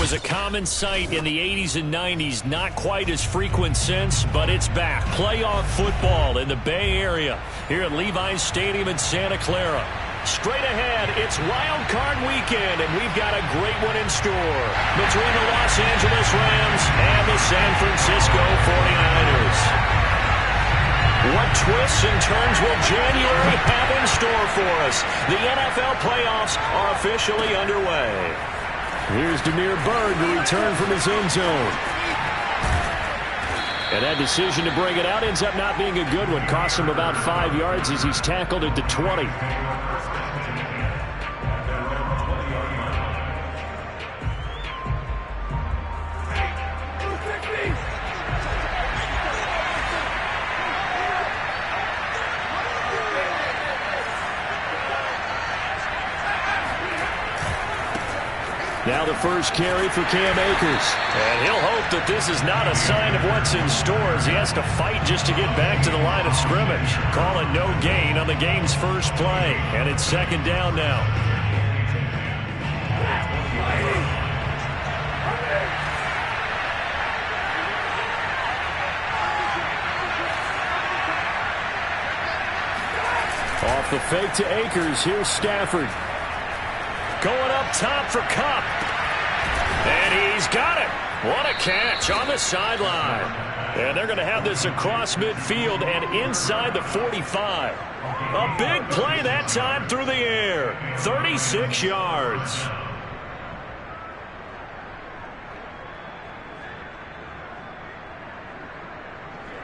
was a common sight in the 80s and 90s. Not quite as frequent since, but it's back. Playoff football in the Bay Area here at Levi's Stadium in Santa Clara. Straight ahead, it's Wild Card Weekend, and we've got a great one in store between the Los Angeles Rams and the San Francisco 49ers. What twists and turns will January have in store for us? The NFL playoffs are officially underway. Here's Demir Bird to return from his end zone. And that decision to bring it out ends up not being a good one. Costs him about 5 yards as he's tackled at the 20. Now the first carry for Cam Akers. And he'll hope that this is not a sign of what's in store as he has to fight just to get back to the line of scrimmage. Call it no gain on the game's first play. And it's second down now. Off the fake to Akers. Here's Stafford. Going up top for Kupp. And he's got it. What a catch on the sideline. And they're going to have this across midfield and inside the 45. A big play that time through the air. 36 yards.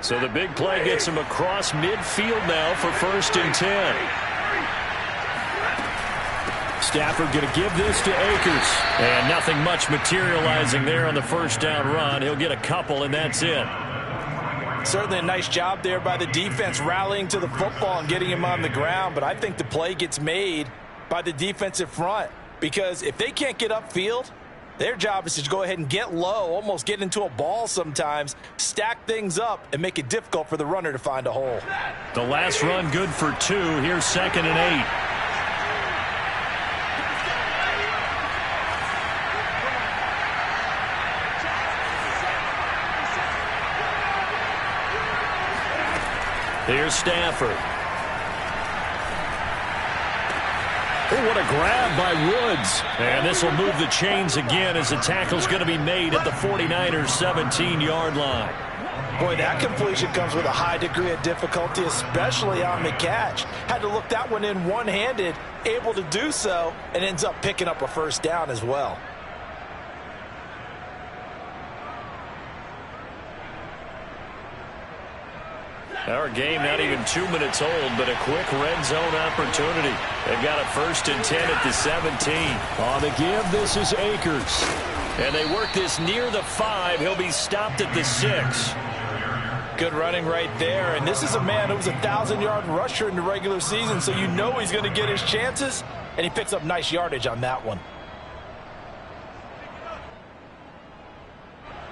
So the big play gets him across midfield now for 1st and 10. Stafford going to give this to Akers. And nothing much materializing there on the first down run. He'll get a couple, and that's it. Certainly a nice job there by the defense rallying to the football and getting him on the ground. But I think the play gets made by the defensive front. Because if they can't get upfield, their job is to go ahead and get low, almost get into a ball sometimes, stack things up, and make it difficult for the runner to find a hole. The last run good for 2. Here's 2nd and 8. Here's Stafford. Oh, what a grab by Woods. And this will move the chains again as the tackle's going to be made at the 49ers' 17-yard line. Boy, that completion comes with a high degree of difficulty, especially on the catch. Had to look that one in one-handed, able to do so, and ends up picking up a first down as well. Our game not even 2 minutes old, but a quick red zone opportunity. They've got a 1st and 10 at the 17. On the give, this is Akers. And they work this near the 5. He'll be stopped at the 6. Good running right there. And this is a man who was a 1,000-yard rusher in the regular season, so you know he's going to get his chances. And he picks up nice yardage on that one.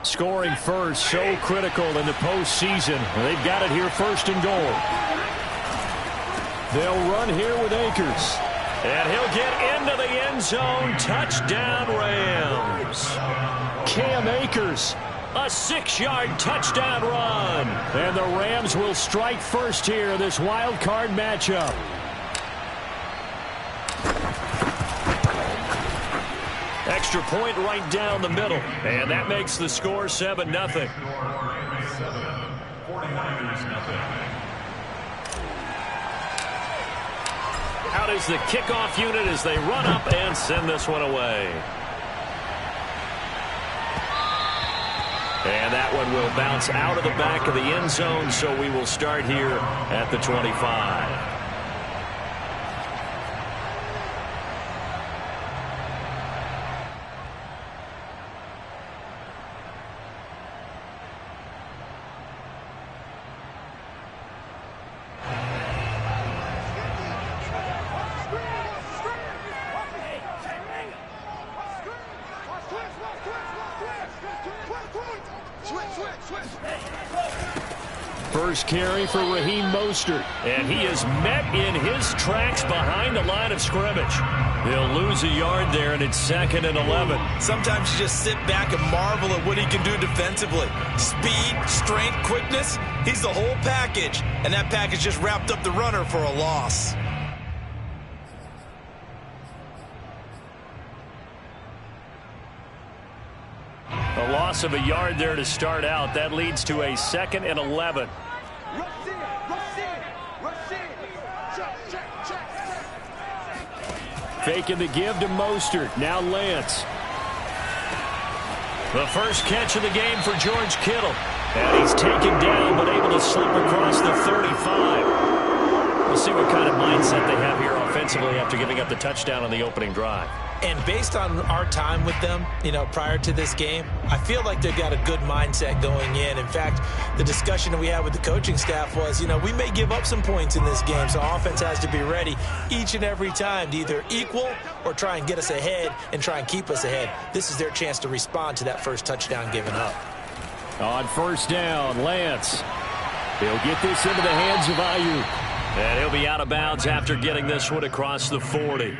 Scoring first, so critical in the postseason. They've got it here 1st and goal. They'll run here with Akers. And he'll get into the end zone. Touchdown, Rams. Cam Akers. A 6-yard touchdown run. And the Rams will strike first here in this wild card matchup. Extra point right down the middle. And that makes the score 7-0. Out is the kickoff unit as they run up and send this one away. And that one will bounce out of the back of the end zone, so we will start here at the 25. First carry for Raheem Mostert. And he is met in his tracks behind the line of scrimmage. He'll lose a yard there, and it's 2nd and 11. Sometimes you just sit back and marvel at what he can do defensively. Speed, strength, quickness, he's the whole package. And that package just wrapped up the runner for a loss. A loss of a yard there to start out. That leads to a 2nd and 11. Faking the give to Mostert. Now Lance. The first catch of the game for George Kittle. And he's taken down, but able to slip across the 35. We'll see what kind of mindset they have here offensively after giving up the touchdown on the opening drive. And based on our time with them, prior to this game, I feel like they've got a good mindset going in. In fact, the discussion that we had with the coaching staff was, we may give up some points in this game, so offense has to be ready each and every time to either equal or try and get us ahead and try and keep us ahead. This is their chance to respond to that first touchdown given up. On first down, Lance. He'll get this into the hands of Ayuk. And he'll be out of bounds after getting this one across the 40.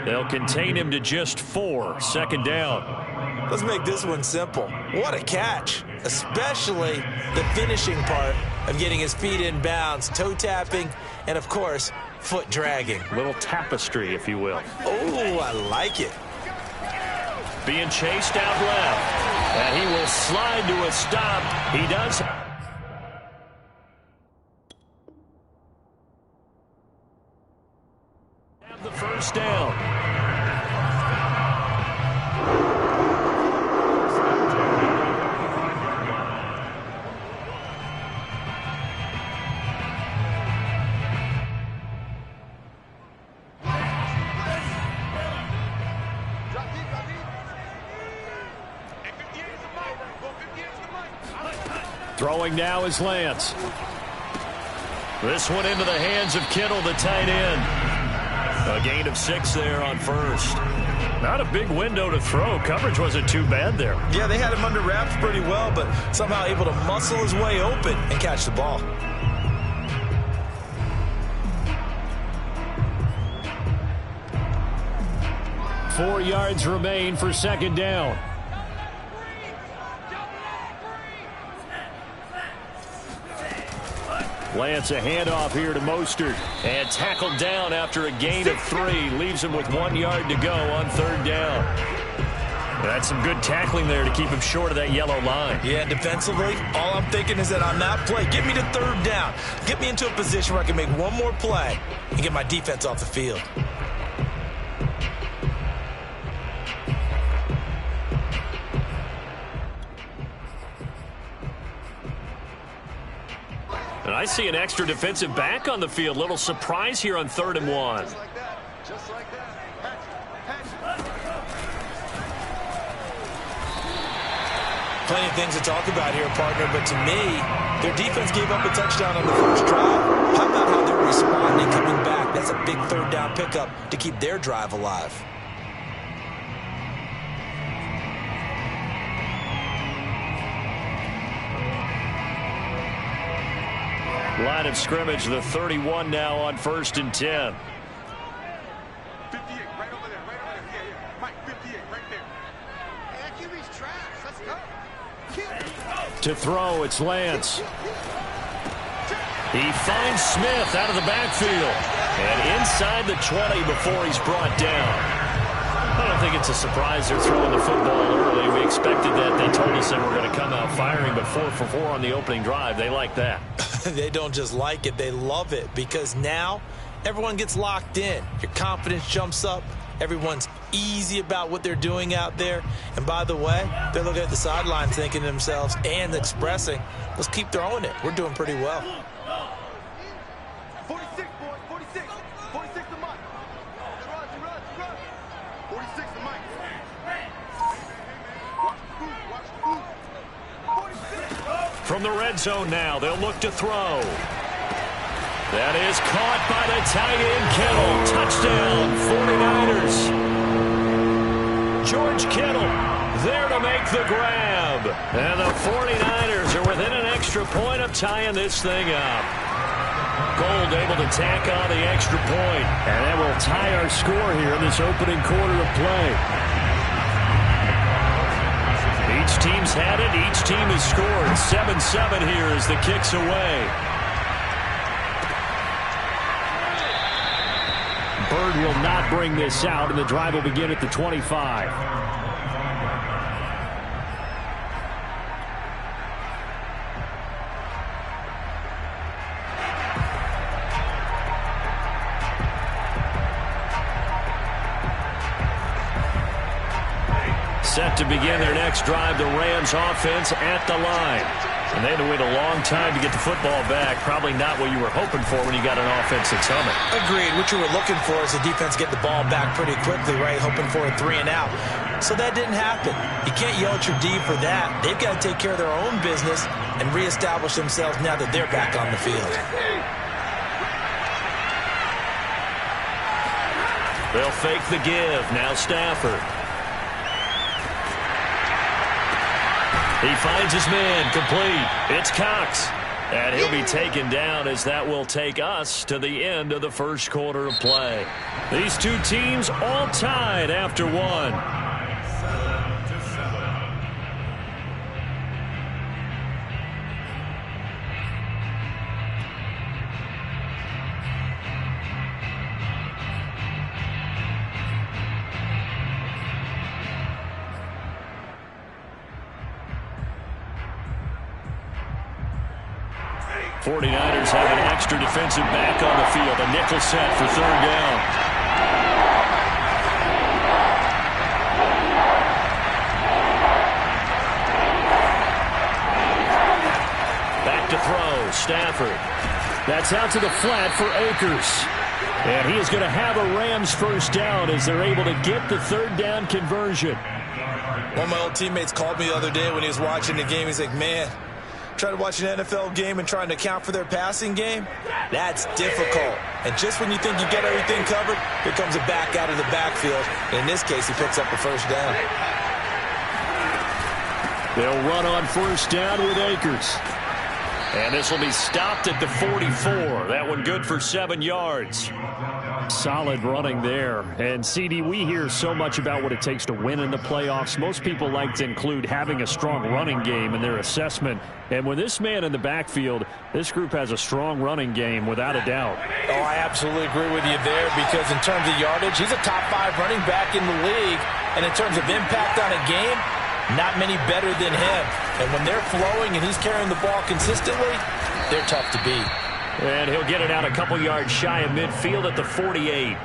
They'll contain him to just 4. 2nd down. Let's make this one simple. What a catch, especially the finishing part of getting his feet in bounds, toe tapping, and, of course, foot dragging. Little tapestry, if you will. Oh, I like it. Being chased out left. And he will slide to a stop. He does. The first down. Throwing now is Lance. This one into the hands of Kittle, the tight end. A gain of 6 there on first. Not a big window to throw. Coverage wasn't too bad there. Yeah, they had him under wraps pretty well, but somehow able to muscle his way open and catch the ball. Four yards remain for 2nd down. Lance, a handoff here to Mostert. And tackled down after a gain of 3. Leaves him with 1 yard to go on 3rd down. That's some good tackling there to keep him short of that yellow line. Yeah, defensively, all I'm thinking is that on that play, get me to 3rd down. Get me into a position where I can make one more play and get my defense off the field. And I see an extra defensive back on the field. Little surprise here on 3rd and 1. Plenty of things to talk about here, partner, but to me, their defense gave up a touchdown on the first drive. How about how they're responding, coming back? That's a big 3rd down pickup to keep their drive alive. Line of scrimmage, the 31 now on 1st and 10. 58, right over there, yeah. Mike, 58, right there. Hey, that QB's trash. Let's go. To throw, it's Lance. He finds Smith out of the backfield. And inside the 20 before he's brought down. I don't think it's a surprise they're throwing the football early. We expected that. They told us they were going to come out firing, but 4 for 4 on the opening drive. They like that. They don't just like it, they love it, because now everyone gets locked in. Your confidence jumps up. Everyone's easy about what they're doing out there. And by the way, they're looking at the sideline thinking to themselves and expressing, let's keep throwing it. We're doing pretty well. 46, boys, 46. 46 to Mike. Run. 46 to Mike. Watch the boot. 46. From the red zone now, they'll look to throw. That is caught by the tight end, Kittle. Touchdown, 49ers. George Kittle there to make the grab. And the 49ers are within an extra point of tying this thing up. Gold able to tack on the extra point. And that will tie our score here in this opening quarter of play. Each team's had it. Each team has scored. 7-7 here as the kick's away. Bird will not bring this out, and the drive will begin at the 25. Set to begin their next drive, the Rams offense at the line. And they had to wait a long time to get the football back. Probably not what you were hoping for when you got an offense that's humming. Agreed. What you were looking for is the defense get the ball back pretty quickly, right? Hoping for a 3 and out. So that didn't happen. You can't yell at your D for that. They've got to take care of their own business and reestablish themselves now that they're back on the field. They'll fake the give. Now Stafford. He finds his man, complete. It's Cox. And he'll be taken down as that will take us to the end of the first quarter of play. These two teams all tied after one. 49ers have an extra defensive back on the field. A nickel set for third down. Back to throw. Stafford. That's out to the flat for Akers. And he is going to have a Rams first down as they're able to get the third down conversion. One of my old teammates called me the other day when he was watching the game. He's like, man, trying to watch an NFL game and trying to account for their passing game, that's difficult. And just when you think you get everything covered, here comes a back out of the backfield. And in this case, he picks up a first down. They'll run on first down with Akers. And this will be stopped at the 44. That one good for 7 yards. Solid running there. And, CD, we hear so much about what it takes to win in the playoffs. Most people like to include having a strong running game in their assessment. And with this man in the backfield, this group has a strong running game without a doubt. Oh, I absolutely agree with you there because in terms of yardage, he's a top 5 running back in the league. And in terms of impact on a game, not many better than him. And when they're flowing and he's carrying the ball consistently, they're tough to beat. And he'll get it out a couple yards shy of midfield at the 48.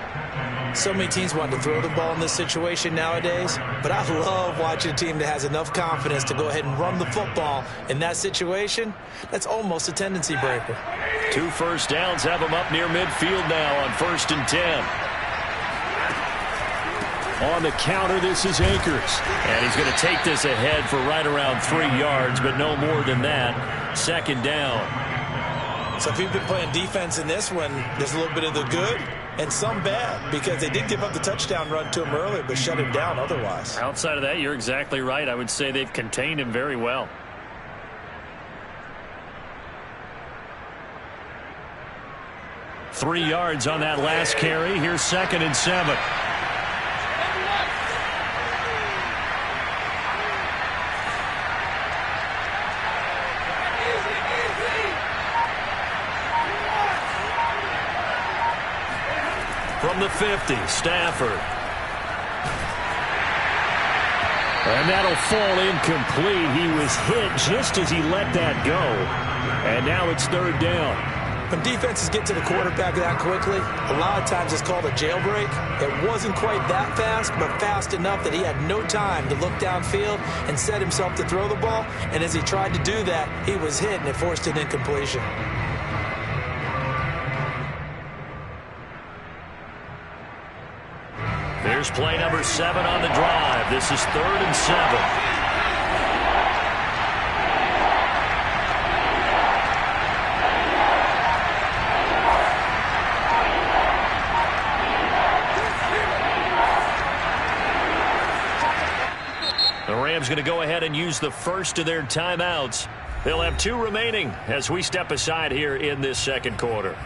So many teams want to throw the ball in this situation nowadays, but I love watching a team that has enough confidence to go ahead and run the football in that situation. That's almost a tendency breaker. 2 first downs have them up near midfield now on 1st and 10. On the counter, this is Akers. And he's going to take this ahead for right around 3 yards, but no more than that. 2nd down. So if you've been playing defense in this one, there's a little bit of the good and some bad because they did give up the touchdown run to him earlier but shut him down otherwise. Outside of that, you're exactly right. I would say they've contained him very well. Three yards on that last carry. Here's 2nd and 7. From the 50, Stafford. And that'll fall incomplete. He was hit just as he let that go. And now it's 3rd down. When defenses get to the quarterback that quickly, a lot of times it's called a jailbreak. It wasn't quite that fast, but fast enough that he had no time to look downfield and set himself to throw the ball. And as he tried to do that, he was hit and it forced an incompletion. Here's play number 7 on the drive. This is 3rd and 7. The Rams going to go ahead and use the first of their timeouts. They'll have 2 remaining as we step aside here in this 2nd quarter.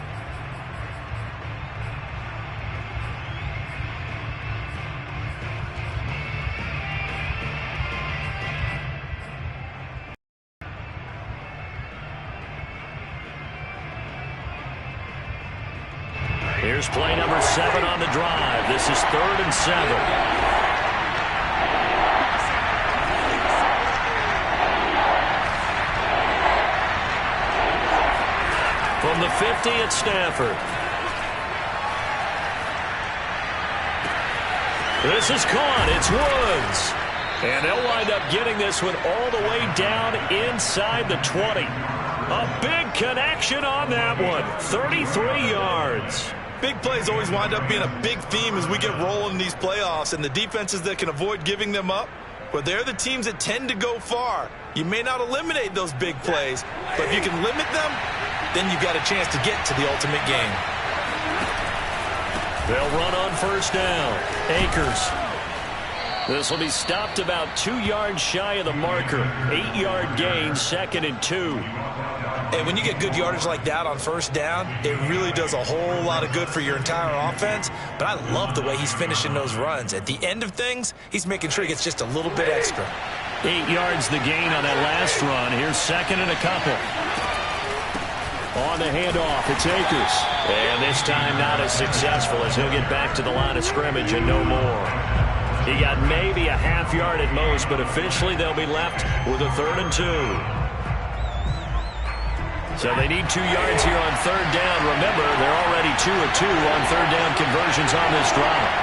Here's play number 7 on the drive. This is 3rd and 7. From the 50 at Stafford. This is caught. It's Woods. And they'll wind up getting this one all the way down inside the 20. A big connection on that one. 33 yards. Big plays always wind up being a big theme as we get rolling in these playoffs, and the defenses that can avoid giving them up, but they're the teams that tend to go far. You may not eliminate those big plays, but if you can limit them, then you've got a chance to get to the ultimate game. They'll run on first down. Akers. This will be stopped about 2 yards shy of the marker. 8-yard gain, 2nd and 2. And when you get good yardage like that on first down, it really does a whole lot of good for your entire offense. But I love the way he's finishing those runs. At the end of things, he's making sure he gets just a little bit extra. 8 yards the gain on that last run. Here's 2nd and a couple. On the handoff, it's Akers. And this time not as successful as he'll get back to the line of scrimmage and no more. He got maybe a half yard at most, but officially they'll be left with a 3rd and 2. So they need 2 yards here on 3rd down. Remember, they're already 2 of 2 on 3rd down conversions on this drive.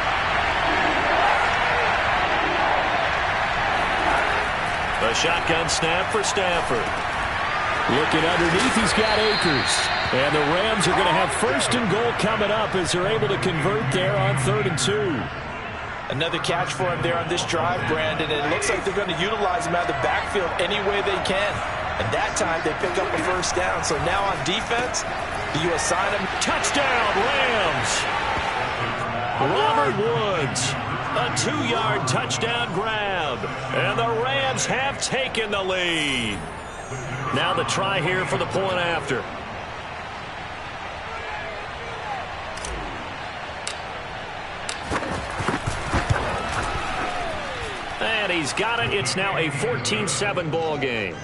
A shotgun snap for Stafford. Looking underneath, he's got Akers. And the Rams are going to have 1st and goal coming up as they're able to convert there on 3rd and 2. Another catch for him there on this drive, Brandon. And it looks like they're going to utilize him out of the backfield any way they can. And that time they pick up a 1st down. So now on defense, do you assign him? Touchdown, Rams! Robert Woods. A 2-yard touchdown grab. And the Rams have taken the lead. Now the try here for the point after. And he's got it. It's now a 14-7 ball game.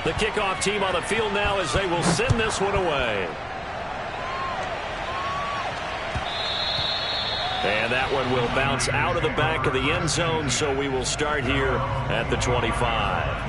The kickoff team on the field now as they will send this one away. And that one will bounce out of the back of the end zone, so we will start here at the 25.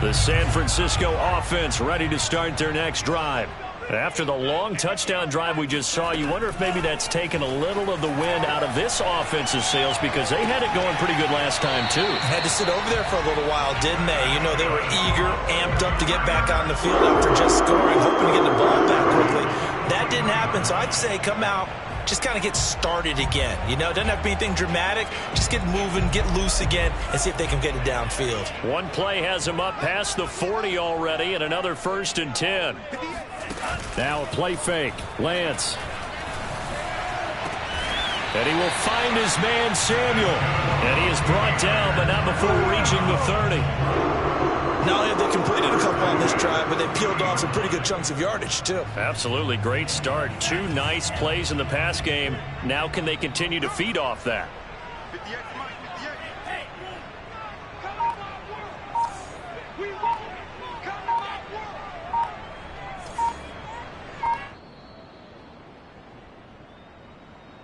The San Francisco offense ready to start their next drive. After the long touchdown drive we just saw, you wonder if maybe that's taken a little of the wind out of this offensive sails because they had it going pretty good last time, too. Had to sit over there for a little while, didn't they? You know, they were eager, amped up to get back on the field after just scoring, hoping to get the ball back quickly. That didn't happen, so I'd say come out, just kind of get started again. You know, doesn't have to be anything dramatic. Just get moving, get loose again, and see if they can get it downfield. One play has them up past the 40 already, and another 1st and 10. Now a play fake. Lance. And he will find his man, Samuel. And he is brought down, but not before reaching the 30. Not only have they completed a couple on this drive, but they peeled off some pretty good chunks of yardage, too. Absolutely. Great start. 2 nice plays in the pass game. Now can they continue to feed off that?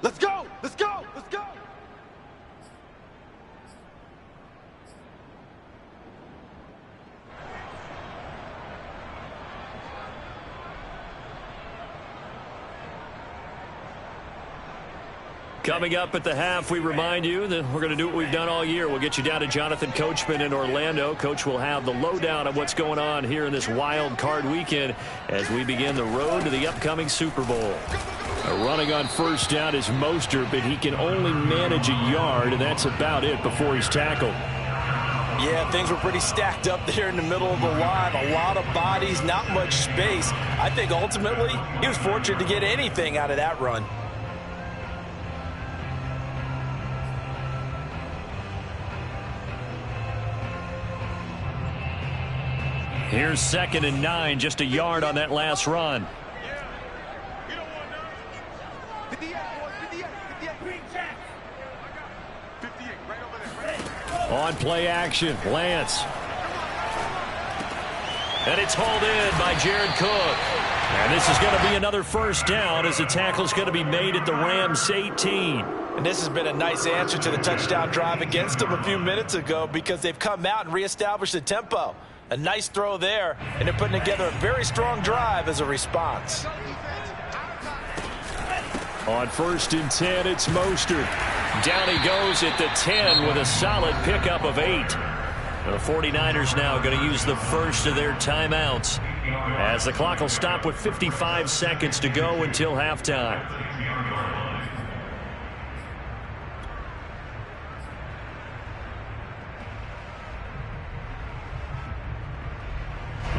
Let's go! Let's go! Let's go! Coming up at the half, we remind you that we're going to do what we've done all year. We'll get you down to Jonathan Coachman in Orlando. Coach will have the lowdown of what's going on here in this wild card weekend as we begin the road to the upcoming Super Bowl. Running on first down is Mostert, but he can only manage a yard, and that's about it before he's tackled. Yeah, things were pretty stacked up there in the middle of the line. A lot of bodies, not much space. I think ultimately he was fortunate to get anything out of that run. Here's 2nd and 9, just a yard on that last run. On play action, Lance. And it's hauled in by Jared Cook. And this is going to be another first down as the tackle's going to be made at the Rams 18. And this has been a nice answer to the touchdown drive against them a few minutes ago because they've come out and reestablished the tempo. A nice throw there, and they're putting together a very strong drive as a response. On 1st and 10, it's Mostert. Down he goes at the 10 with a solid pickup of 8. The 49ers now going to use the first of their timeouts as the clock will stop with 55 seconds to go until halftime.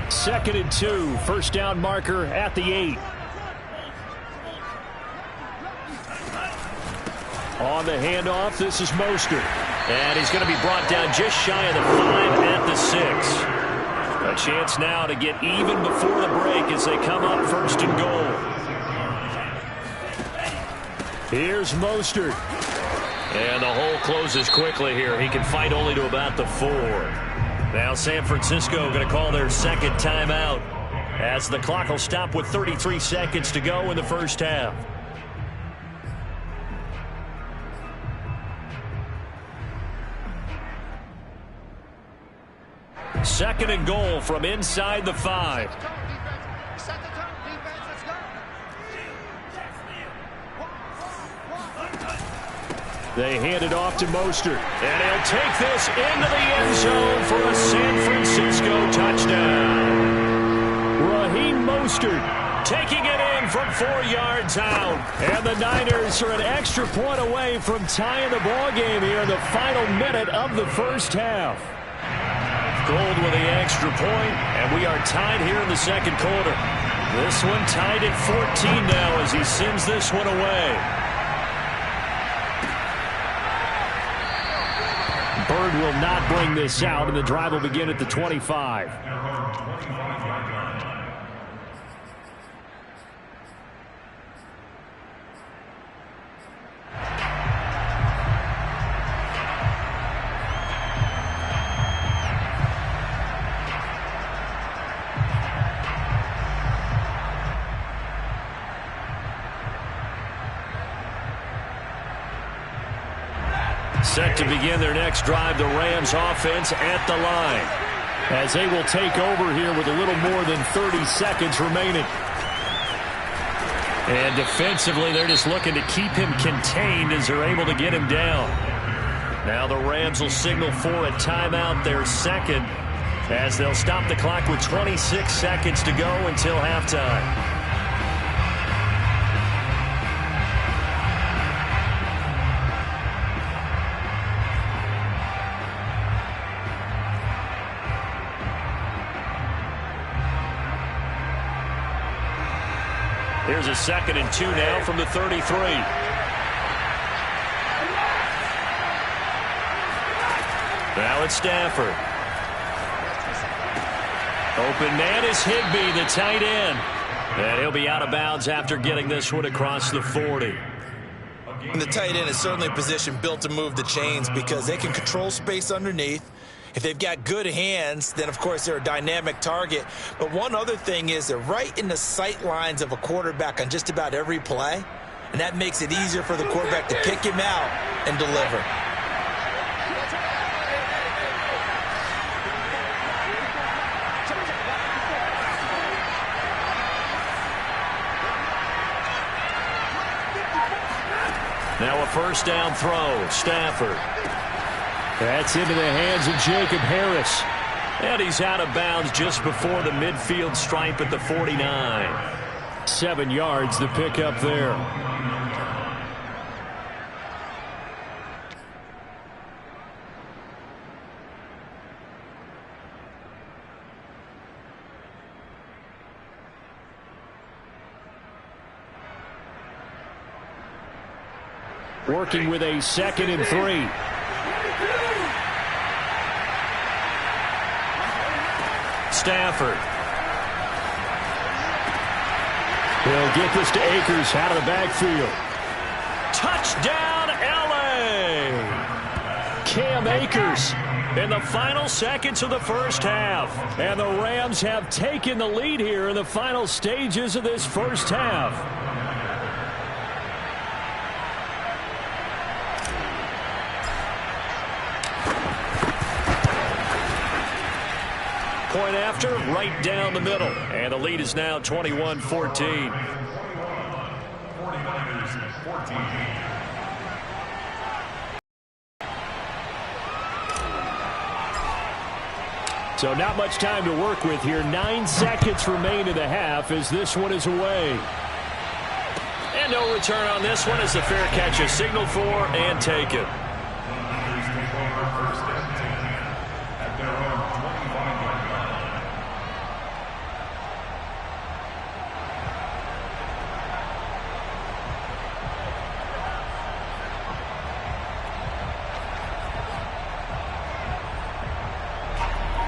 Second and 2, first down marker at the 8. On the handoff, this is Mostert. And he's going to be brought down just shy of the 5 at the 6. A chance now to get even before the break as they come up 1st and goal. Here's Mostert. And the hole closes quickly here. He can fight only to about the 4. Now San Francisco going to call their second timeout as the clock will stop with 33 seconds to go in the first half. Second and goal from inside the 5. Set the tone, defense, let's go. They hand it off to Mostert. And he'll take this into the end zone for a San Francisco touchdown. Raheem Mostert Taking it in from 4 yards out. And the Niners are an extra point away from tying the ball game here in the final minute of the first half. Gold with the extra point, and we are tied here in the second quarter. This one tied at 14 now as he sends this one away. Bird will not bring this out, and the drive will begin at the 25. Set to begin their next drive, the Rams offense at the line. As they will take over here with a little more than 30 seconds remaining. And defensively, they're just looking to keep him contained as they're able to get him down. Now the Rams will signal for a timeout, their second, as they'll stop the clock with 26 seconds to go until halftime. Here's a 2nd and 2 now from the 33. Now it's Stafford. Open man is Higbee, the tight end. And he'll be out of bounds after getting this one across the 40. And the tight end is certainly a position built to move the chains because they can control space underneath. If they've got good hands, then, of course, they're a dynamic target. But one other thing is they're right in the sight lines of a quarterback on just about every play, and that makes it easier for the quarterback to pick him out and deliver. Now a first down throw, Stafford. That's into the hands of Jacob Harris. And he's out of bounds just before the midfield stripe at the 49. 7 yards the pickup there. Working with a 2nd and 3. Stafford. He'll get this to Akers out of the backfield. Touchdown, LA! Cam Akers in the final seconds of the first half. And the Rams have taken the lead here in the final stages of this first half. Point after, right down the middle. And the lead is now 21-14. 49ers 14. So not much time to work with here. 9 seconds remain in the half as this one is away. And no return on this one as the fair catch is signaled for and taken.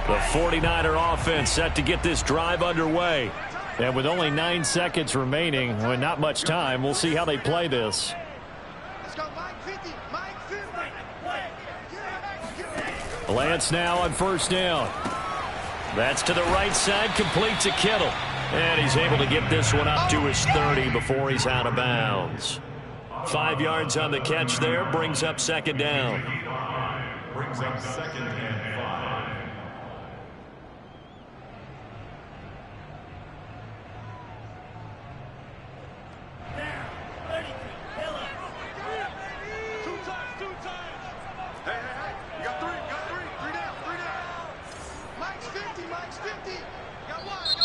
The 49er offense set to get this drive underway. And with only 9 seconds remaining, with not much time, we'll see how they play this. Let's go, Mike 50, Mike 50. Lance now on first down. That's to the right side, complete to Kittle. And he's able to get this one up to his 30 before he's out of bounds. 5 yards on the catch there, brings up second down. Brings up second and 5.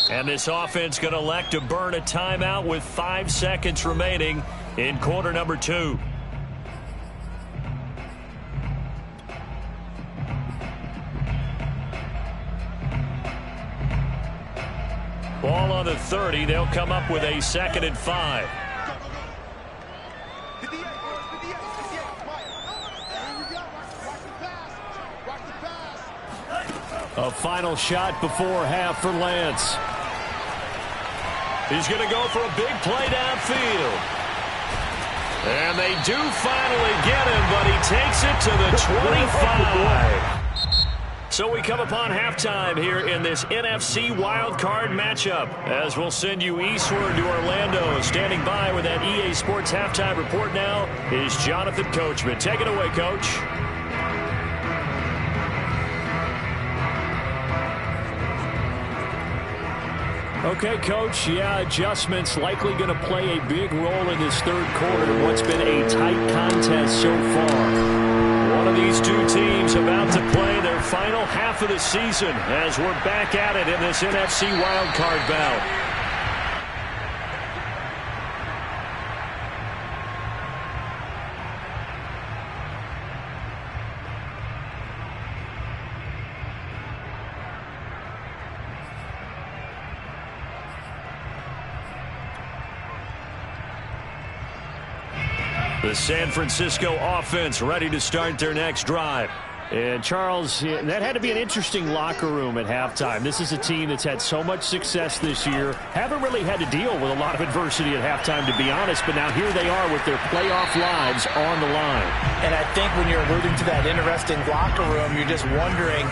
And this offense going to elect to burn a timeout with 5 seconds remaining in quarter number 2. Ball on the 30. They'll come up with a 2nd and 5. A final shot before half for Lance. He's going to go for a big play downfield. And they do finally get him, but he takes it to the 25. So we come upon halftime here in this NFC wildcard matchup, as we'll send you eastward to Orlando. Standing by with that EA Sports halftime report now is Jonathan Coachman. Take it away, Coach. Okay, Coach, yeah, adjustments likely going to play a big role in this third quarter in what's been a tight contest so far. One of these two teams about to play their final half of the season as we're back at it in this NFC wildcard bout. The San Francisco offense ready to start their next drive. And, Charles, that had to be an interesting locker room at halftime. This is a team that's had so much success this year. Haven't really had to deal with a lot of adversity at halftime, to be honest. But now here they are with their playoff lives on the line. And I think when you're alluding to that interesting locker room, you're just wondering,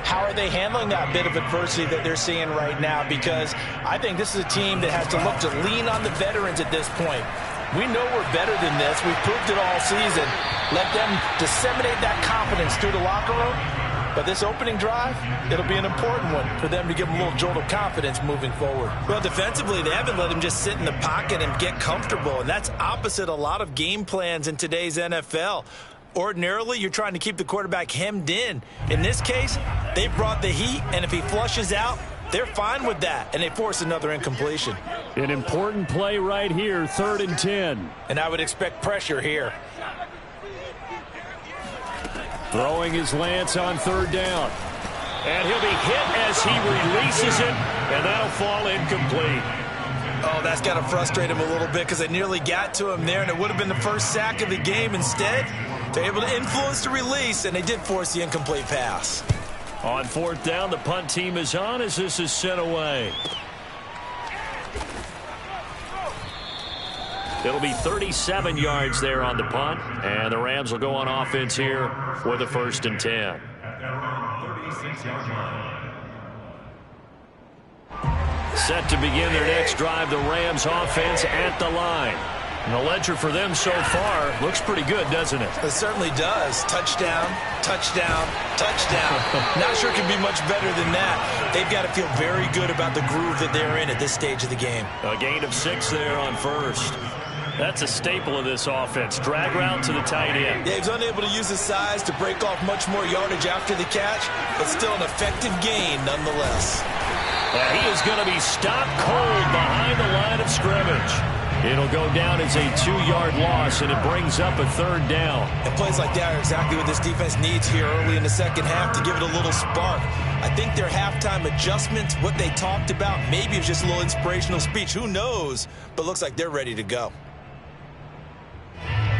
how are they handling that bit of adversity that they're seeing right now? Because I think this is a team that has to look to lean on the veterans at this point. We know we're better than this. We've proved it all season. Let them disseminate that confidence through the locker room. But this opening drive, it'll be an important one for them to give them a little jolt of confidence moving forward. Well, defensively, they haven't let him just sit in the pocket and get comfortable. And that's opposite a lot of game plans in today's NFL. Ordinarily, you're trying to keep the quarterback hemmed in. In this case, they brought the heat, and if he flushes out, they're fine with that, and they force another incompletion. An important play right here, 3rd and 10. And I would expect pressure here. Throwing his Lance on 3rd down. And he'll be hit as he releases it, and that'll fall incomplete. Oh, that's got to frustrate him a little bit because they nearly got to him there, and it would have been the first sack of the game. Instead, they're able to influence the release, and they did force the incomplete pass. On 4th down, the punt team is on as this is sent away. It'll be 37 yards there on the punt, and the Rams will go on offense here with a 1st and 10. Set to begin their next drive, the Rams offense at the line. And the ledger for them so far looks pretty good, doesn't it? It certainly does. Touchdown, touchdown, touchdown. Not sure it can be much better than that. They've got to feel very good about the groove that they're in at this stage of the game. A gain of 6 there on 1st. That's a staple of this offense. Drag route to the tight end. Yeah, he's unable to use his size to break off much more yardage after the catch, but still an effective gain nonetheless. And he is going to be stopped cold behind the line of scrimmage. It'll go down as a 2-yard loss, and it brings up a 3rd down. And plays like that are exactly what this defense needs here early in the second half to give it a little spark. I think their halftime adjustment, what they talked about, maybe it's just a little inspirational speech. Who knows? But looks like they're ready to go.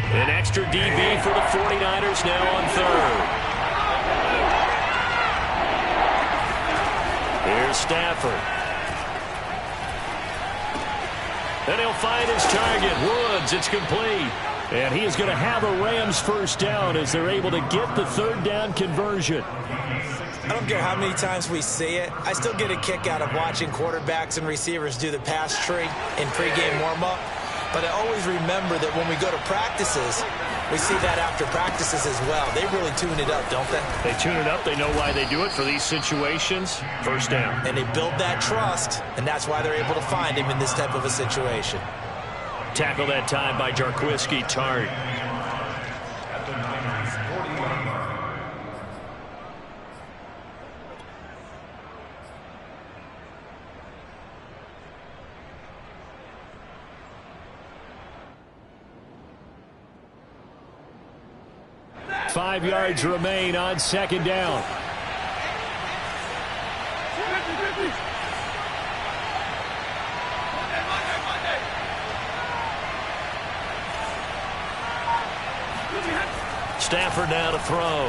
An extra DB for the 49ers now on 3rd. Here's Stafford. And he'll find his target. Woods, it's complete. And he is going to have a Rams 1st down as they're able to get the 3rd down conversion. I don't care how many times we see it. I still get a kick out of watching quarterbacks and receivers do the pass tree in pregame warm-up. But I always remember that when we go to practices, we see that after practices as well. They really tune it up, don't they? They tune it up. They know why they do it for these situations. 1st down. And they build that trust, and that's why they're able to find him in this type of a situation. Tackle that time by Jarquiski Tart. Five yards remain on 2nd down. Stafford now to throw.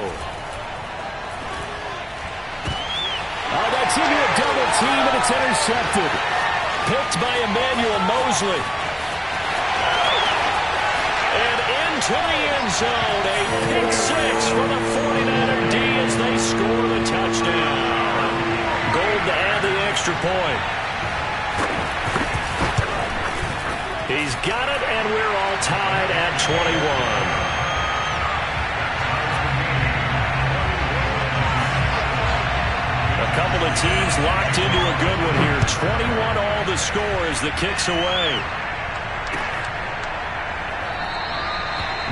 Oh, that's into a double team, and it's intercepted. Picked by Emmanuel Mosley. And into the end zone. A pick 6 for the 49er D as they score the touchdown. Gold to add the extra point. He's got it, and we're all tied at 21. A couple of teams locked into a good one here. 21 all the score as the kick's away.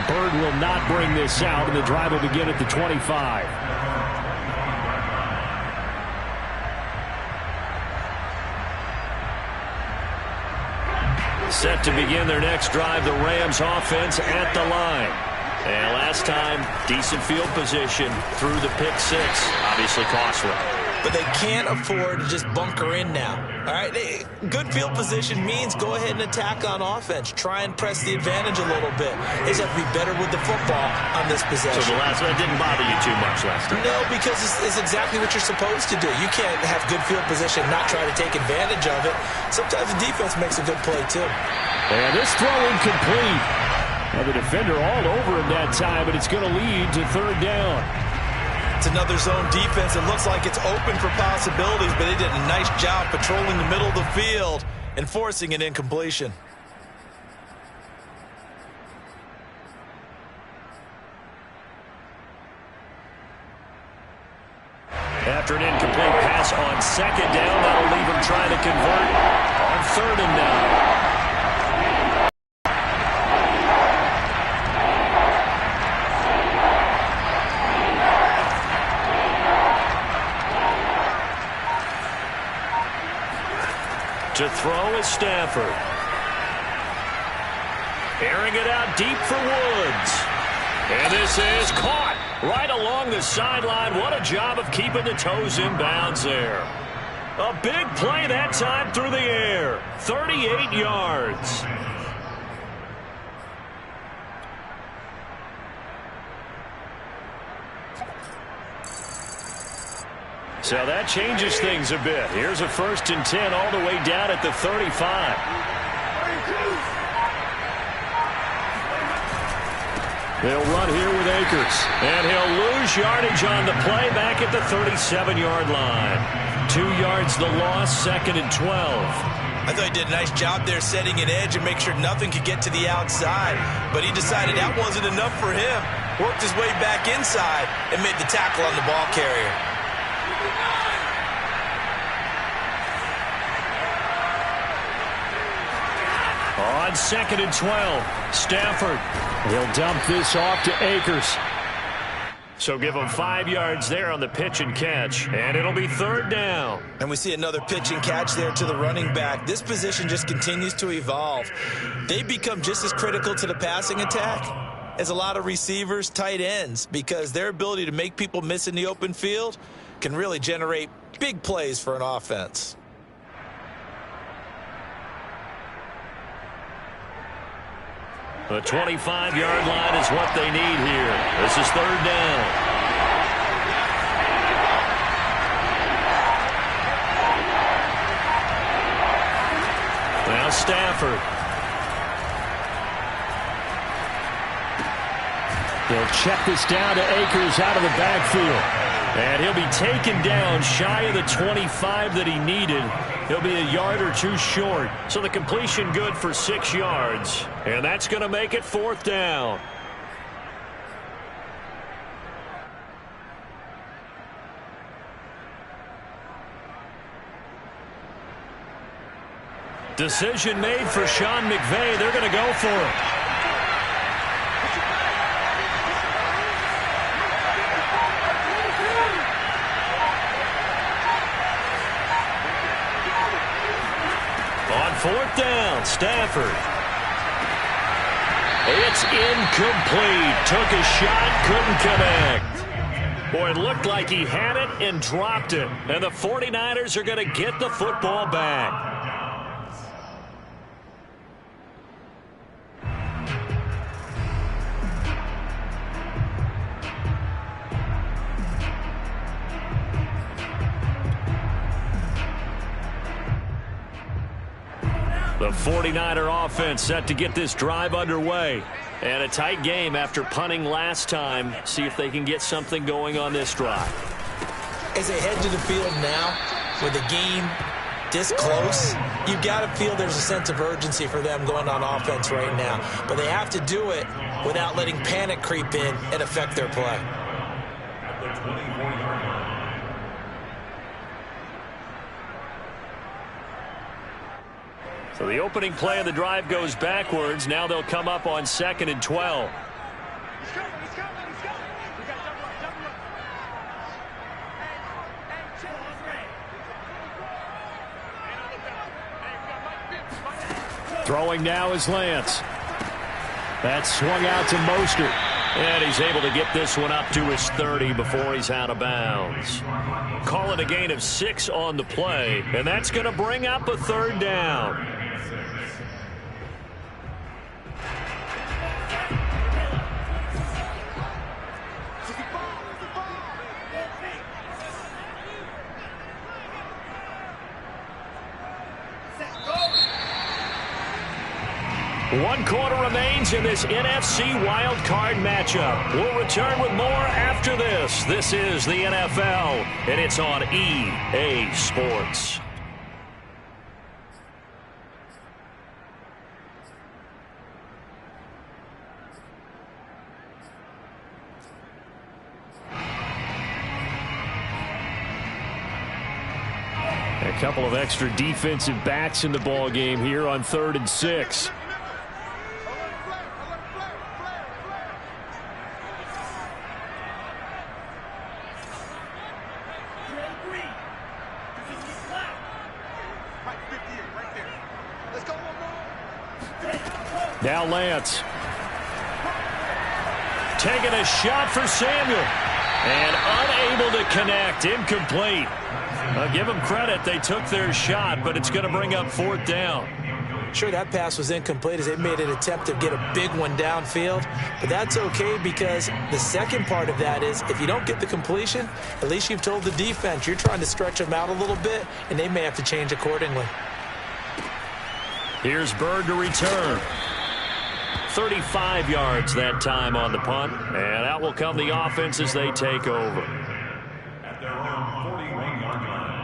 Bird will not bring this out, and the drive will begin at the 25. Set to begin their next drive, the Rams offense at the line. And last time, decent field position through the pick 6. Obviously costly. But they can't afford to just bunker in now. All right, good field position means go ahead and attack on offense. Try and press the advantage a little bit. They just have to be better with the football on this possession. So the last one didn't bother you too much last time? No, because it's exactly what you're supposed to do. You can't have good field position and not try to take advantage of it. Sometimes the defense makes a good play, too. And this throw incomplete. Now the defender all over him that time, but it's going to lead to 3rd down. It's another zone defense. It looks like it's open for possibilities, but they did a nice job patrolling the middle of the field and forcing an incompletion. After an incomplete pass on 2nd down, that'll leave him trying to convert on 3rd and 9. To throw is Stafford. Airing it out deep for Woods. And this is caught right along the sideline. What a job of keeping the toes in bounds there. A big play that time through the air. 38 yards. So that changes things a bit. Here's a 1st and 10 all the way down at the 35. They'll run here with Akers. And he'll lose yardage on the play back at the 37-yard line. 2 yards the loss, 2nd and 12. I thought he did a nice job there setting an edge and make sure nothing could get to the outside. But he decided that wasn't enough for him. Worked his way back inside and made the tackle on the ball carrier. On 2nd and 12, Stafford. He'll dump this off to Akers. So give him 5 yards there on the pitch and catch, and it'll be 3rd down. And we see another pitch and catch there to the running back. This position just continues to evolve. They become just as critical to the passing attack as a lot of receivers, tight ends, because their ability to make people miss in the open field can really generate big plays for an offense. The 25-yard line is what they need here. This is 3rd down. Now Stafford. They'll check this down to Akers out of the backfield. And he'll be taken down shy of the 25 that he needed. He'll be a yard or two short. So the completion good for 6 yards. And that's going to make it 4th down. Decision made for Sean McVay. They're going to go for it. On 4th down, Stafford. It's incomplete. Took a shot, couldn't connect. Boy, it looked like he had it and dropped it. And the 49ers are going to get the football back. The 49er offense set to get this drive underway. And a tight game after punting last time. See if they can get something going on this drive. As they head to the field now, with the game this close, you've got to feel there's a sense of urgency for them going on offense right now. But they have to do it without letting panic creep in and affect their play. So the opening play of the drive goes backwards. Now they'll come up on 2nd and 12. Throwing now is Lance. That's swung out to Mostert. And he's able to get this one up to his 30 before he's out of bounds. Call it a gain of 6 on the play. And that's going to bring up a 3rd down. One quarter remains in this NFC Wild Card matchup. We'll return with more after this. This is the NFL, and it's on EA Sports. A couple of extra defensive backs in the ball game here on 3rd and 6. Now Lance. Taking a shot for Samuel. And unable to connect. Incomplete. I'll give them credit. They took their shot, but it's going to bring up 4th down. Sure, that pass was incomplete as they made an attempt to get a big one downfield. But that's okay because the second part of that is if you don't get the completion, at least you've told the defense you're trying to stretch them out a little bit, and they may have to change accordingly. Here's Bird to return. 35 yards that time on the punt. And out will come the offense as they take over. At their own 41-yard line.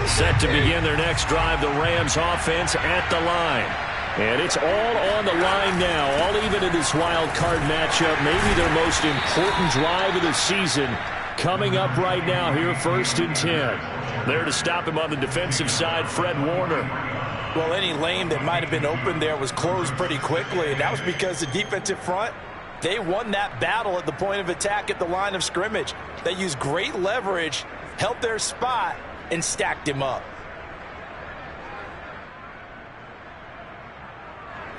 Set to begin their next drive, the Rams offense at the line. And it's all on the line now, all even in this wild card matchup. Maybe their most important drive of the season coming up right now here, 1st and 10. There to stop him on the defensive side, Fred Warner. Well, any lane that might have been open there was closed pretty quickly, and that was because the defensive front, they won that battle at the point of attack at the line of scrimmage. They used great leverage, held their spot, and stacked him up.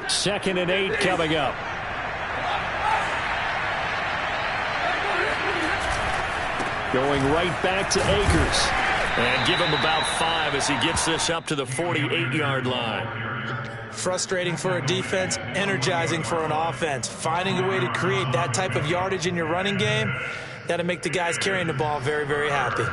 2nd and 8 coming up. Going right back to Akers. And give him about 5 as he gets this up to the 48-yard line. Frustrating for a defense, energizing for an offense. Finding a way to create that type of yardage in your running game, that'll make the guys carrying the ball very, very happy.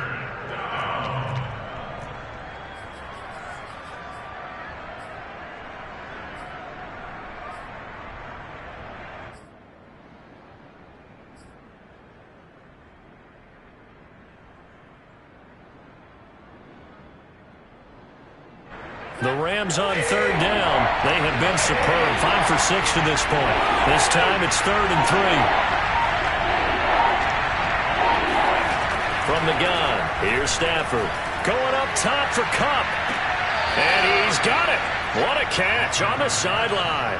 The Rams on 3rd down. They have been superb. 5 for 6 to this point. This time it's 3rd and 3. From the gun, here's Stafford. Going up top for Kupp. And he's got it. What a catch on the sideline.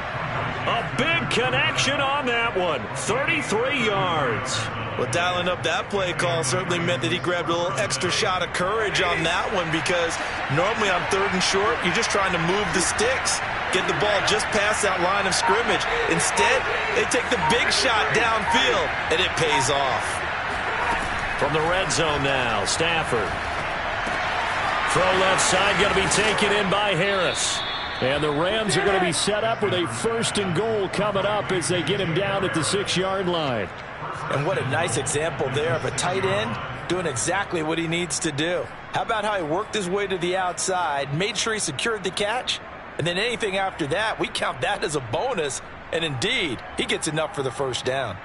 A big connection on that one. 33 yards. Well, dialing up that play call certainly meant that he grabbed a little extra shot of courage on that one, because normally on 3rd and short, you're just trying to move the sticks, get the ball just past that line of scrimmage. Instead, they take the big shot downfield, and it pays off. From the red zone now, Stafford. Throw left side, going to be taken in by Harris. And the Rams are going to be set up with a 1st and goal coming up as they get him down at the 6-yard line. And what a nice example there of a tight end doing exactly what he needs to do. How about how he worked his way to the outside, made sure he secured the catch, and then anything after that, we count that as a bonus. And indeed, he gets enough for the 1st down.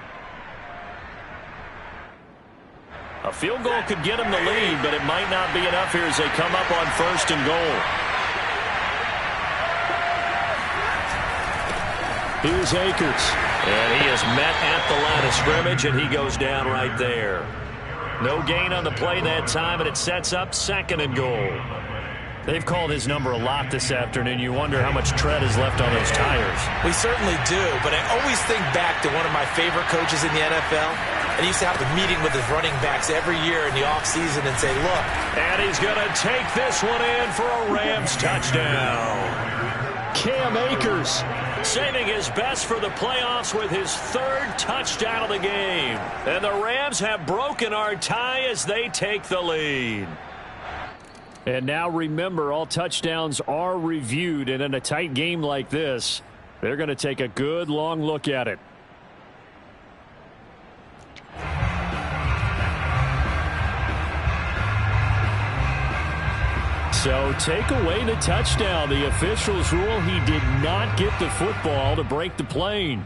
A field goal could get him the lead, but it might not be enough here as they come up on 1st and goal. Here's Akers. And he is met at the line of scrimmage, and he goes down right there. No gain on the play that time, and it sets up 2nd and goal. They've called his number a lot this afternoon. You wonder how much tread is left on those tires. We certainly do, but I always think back to one of my favorite coaches in the NFL. And he used to have a meeting with his running backs every year in the offseason and say, look. And he's going to take this one in for a Rams touchdown. Cam Akers saving his best for the playoffs with his 3rd touchdown of the game. And the Rams have broken our tie as they take the lead. And now remember, all touchdowns are reviewed, and in a tight game like this, they're going to take a good long look at it. So take away the touchdown. The officials rule he did not get the football to break the plane.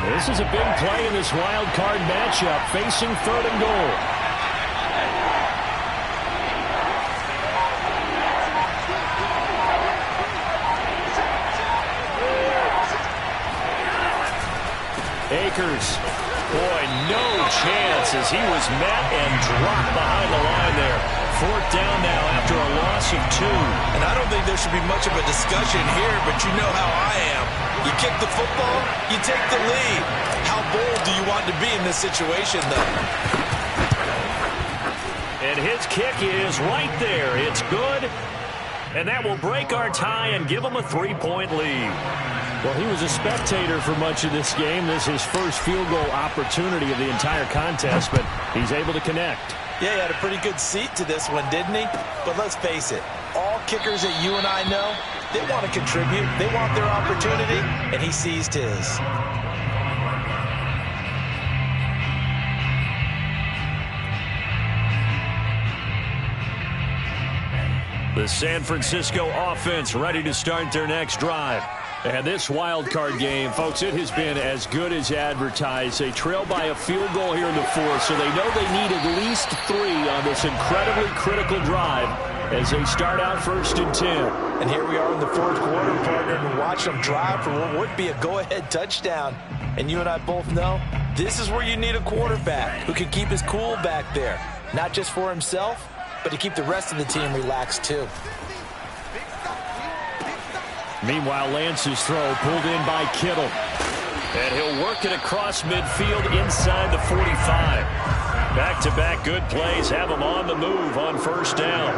This is a big play in this wild card matchup, facing 3rd and goal. Akers, boy, no chance as he was met and dropped behind the line there. 4th down now after a loss of 2. And I don't think there should be much of a discussion here, but you know how I am. You kick the football, you take the lead. How bold do you want to be in this situation, though? And his kick is right there. It's good. And that will break our tie and give them a 3-point lead. Well, he was a spectator for much of this game. This is his first field goal opportunity of the entire contest, but he's able to connect. Yeah, he had a pretty good seat to this one, didn't he? But let's face it, all kickers that you and I know, they want to contribute. They want their opportunity, and he seized his. The San Francisco offense ready to start their next drive. And this wild card game, folks, it has been as good as advertised. They trail by a field goal here in the fourth, so they know they need at least 3 on this incredibly critical drive as they start out 1st and 10. And here we are in the fourth quarter, partner, and watch them drive for what would be a go-ahead touchdown. And you and I both know this is where you need a quarterback who can keep his cool back there, not just for himself, but to keep the rest of the team relaxed too. Meanwhile, Lance's throw pulled in by Kittle. And he'll work it across midfield inside the 45. Back-to-back good plays have him on the move on 1st down.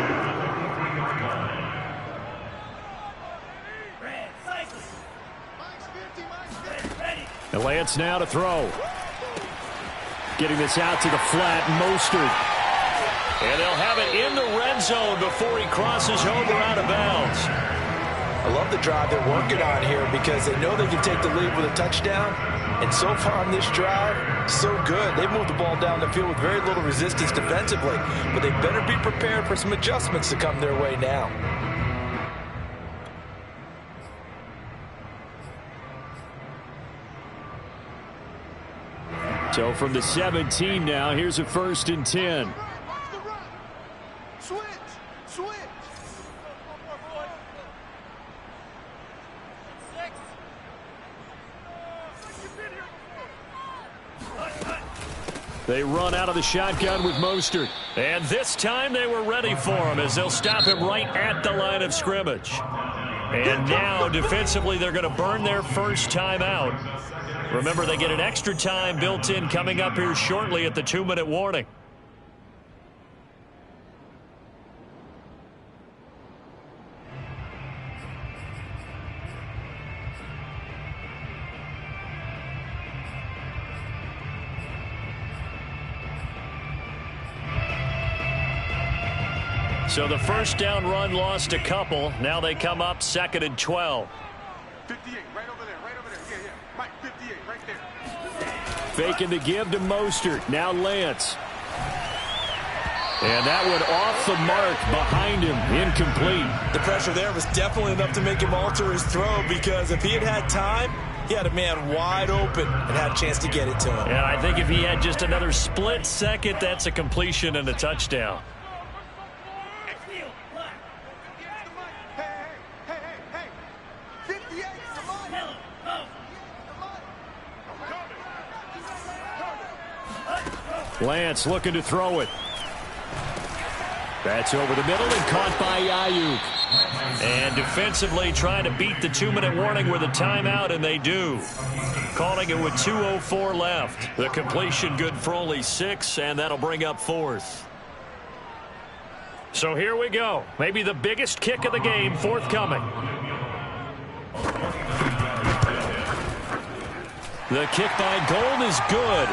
And Lance now to throw. Getting this out to the flat, Mostert. And they'll have it in the red zone before he crosses over out of bounds. I love the drive they're working on here because they know they can take the lead with a touchdown. And so far on this drive, so good. They've moved the ball down the field with very little resistance defensively. But they better be prepared for some adjustments to come their way now. So from the 17 now, here's a 1st and 10. Switch. They run out of the shotgun with Mostert. And this time they were ready for him as they'll stop him right at the line of scrimmage. And now defensively they're going to burn their first time out. Remember, they get an extra time built in coming up here shortly at the 2-minute warning. So the first down run lost a couple. Now they come up 2nd and 12. 58, right over there. Yeah. Mike, 58, right there. Faking the give to Mostert. Now Lance. And that one off the mark behind him. Incomplete. The pressure there was definitely enough to make him alter his throw because if he had time, he had a man wide open and had a chance to get it to him. And I think if he had just another split second, that's a completion and a touchdown. Lance looking to throw it. That's over the middle and caught by Ayuk. And defensively trying to beat the 2-minute warning with a timeout, and they do. Calling it with 2:04 left. The completion good for only 6, and that'll bring up 4th. So here we go. Maybe the biggest kick of the game forthcoming. The kick by Gold is good.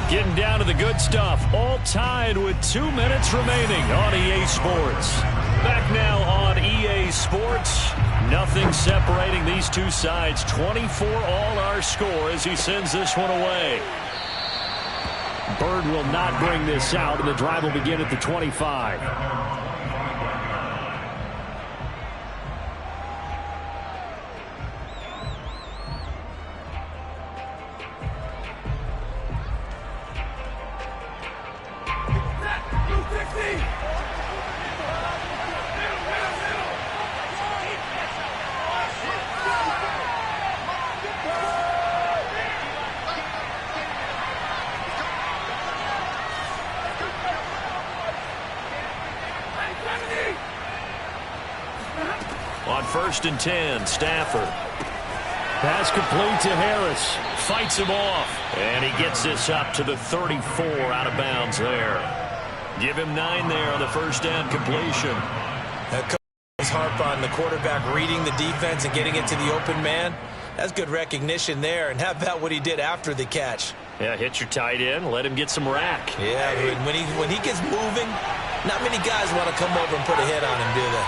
Getting down to the good stuff. All tied with 2 minutes remaining on EA Sports. Back now on EA Sports. Nothing separating these two sides. 24 all our score as he sends this one away. Bird will not bring this out, and the drive will begin at the 25. On 1st and 10, Stafford. Pass complete to Harris. Fights him off. And he gets this up to the 34 out of bounds there. Give him 9 there on the first down completion. Harp on the quarterback reading the defense and getting it to the open man. That's good recognition there. And how about what he did after the catch? Yeah, hit your tight end, let him get some rack. Yeah, when he gets moving, not many guys want to come over and put a hit on him, do they?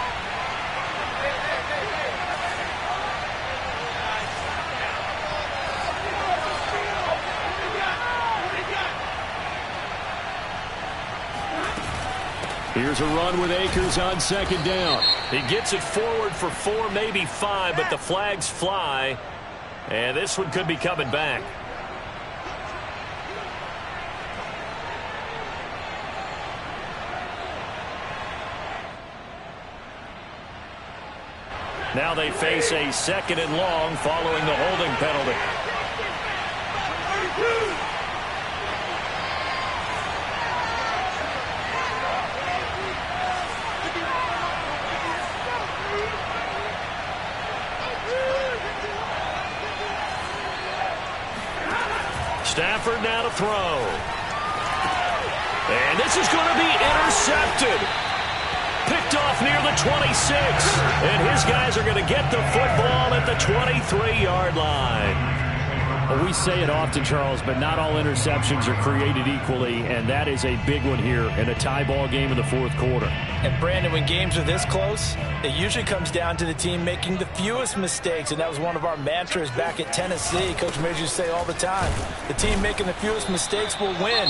Here's a run with Akers on second down. He gets it forward for 4, maybe 5, but the flags fly. And this one could be coming back. Now they face a 2nd and long following the holding penalty. Stafford now to throw. And this is going to be intercepted. Picked off near the 26. And his guys are going to get the football at the 23-yard line. Well, we say it often, Charles, but not all interceptions are created equally, and that is a big one here in a tie ball game in the 4th quarter. And, Brandon, when games are this close, it usually comes down to the team making the fewest mistakes, and that was one of our mantras back at Tennessee. Coach Mears used to say all the time, the team making the fewest mistakes will win.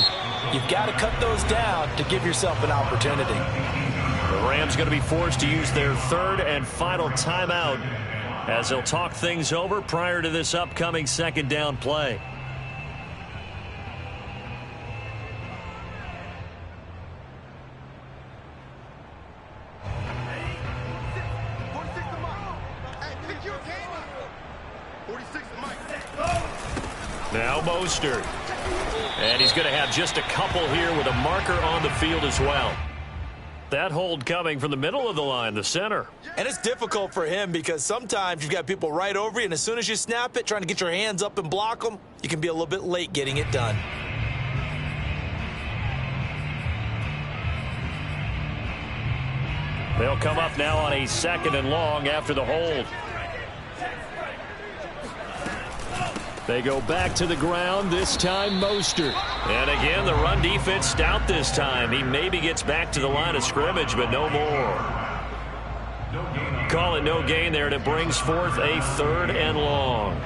You've got to cut those down to give yourself an opportunity. The Rams going to be forced to use their 3rd and final timeout as they'll talk things over prior to this upcoming 2nd down play. Now Mostert. And he's going to have just a couple here with a marker on the field as well. That hold coming from the middle of the line, the center. And it's difficult for him because sometimes you've got people right over you, and as soon as you snap it, trying to get your hands up and block them, you can be a little bit late getting it done. They'll come up now on a 2nd and long after the hold. They go back to the ground, this time Mostert. And again, the run defense stout this time. He maybe gets back to the line of scrimmage, but no more. Call it no gain there, and it brings forth a 3rd and long.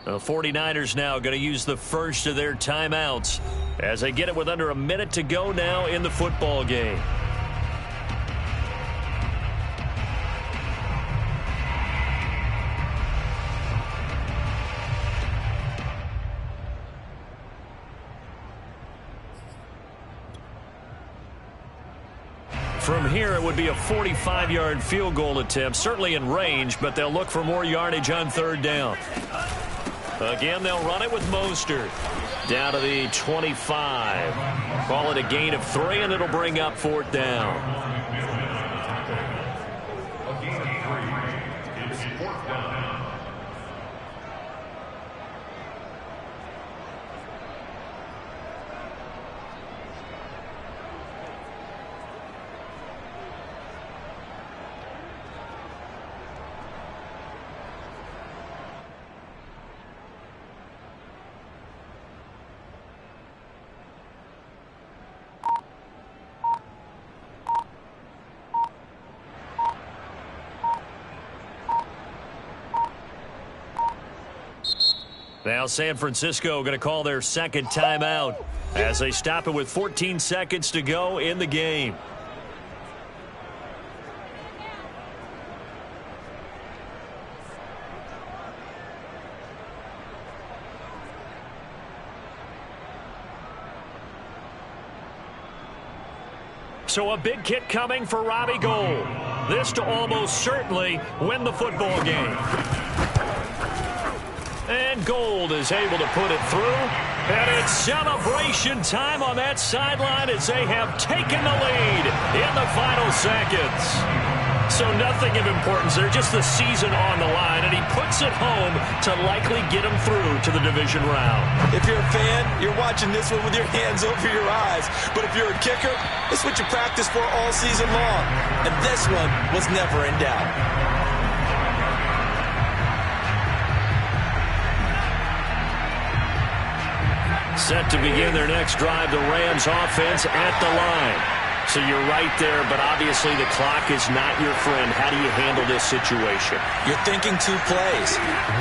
The 49ers now going to use the first of their timeouts as they get it with under a minute to go now in the football game. From here, it would be a 45-yard field goal attempt, certainly in range, but they'll look for more yardage on 3rd down. Again, they'll run it with Mostert. Down to the 25. Call it a gain of 3, and it'll bring up 4th down. A gain of 3. It's 4th down. Now San Francisco going to call their 2nd timeout as they stop it with 14 seconds to go in the game. So a big kick coming for Robbie Gould. This to almost certainly win the football game. And Gold is able to put it through. And it's celebration time on that sideline as they have taken the lead in the final seconds. So nothing of importance there, just the season on the line, and he puts it home to likely get him through to the division round. If you're a fan, you're watching this one with your hands over your eyes. But if you're a kicker, it's what you practice for all season long. And this one was never in doubt. Set to begin their next drive, the Rams offense at the line. So you're right there, but obviously the clock is not your friend. How do you handle this situation? You're thinking two plays.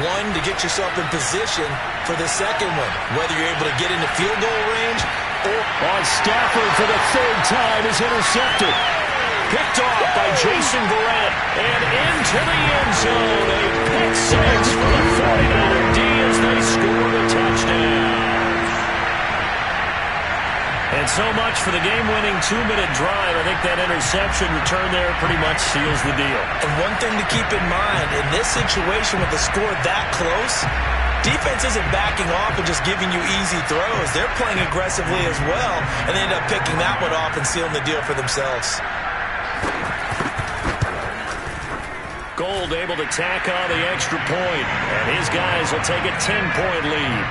One, to get yourself in position for the second one, whether you're able to get into field goal range or... On Stafford for the third time is intercepted. Picked off by Jason Verrett and into the end zone. A pick six for the 49er D as they score the touchdown. And so much for the game-winning 2-minute drive. I think that interception return there pretty much seals the deal. And one thing to keep in mind, in this situation with the score that close, defense isn't backing off and just giving you easy throws. They're playing aggressively as well, and they end up picking that one off and sealing the deal for themselves. Gold able to tack on the extra point, and his guys will take a 10-point lead.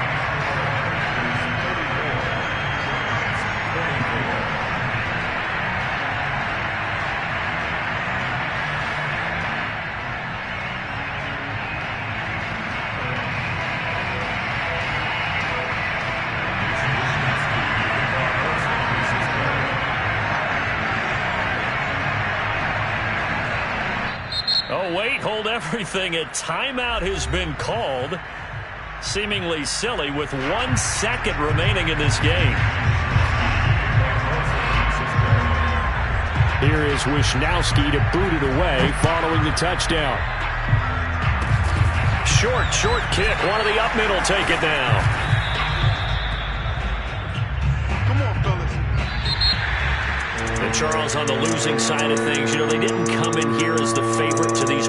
Oh, wait, hold everything. A timeout has been called. Seemingly silly with 1 second remaining in this game. Here is Wisnowski to boot it away following the touchdown. Short kick. One of the up middle take it now. Come on, fellas. And Charles, on the losing side of things, you know, they didn't come in here as the favorite to these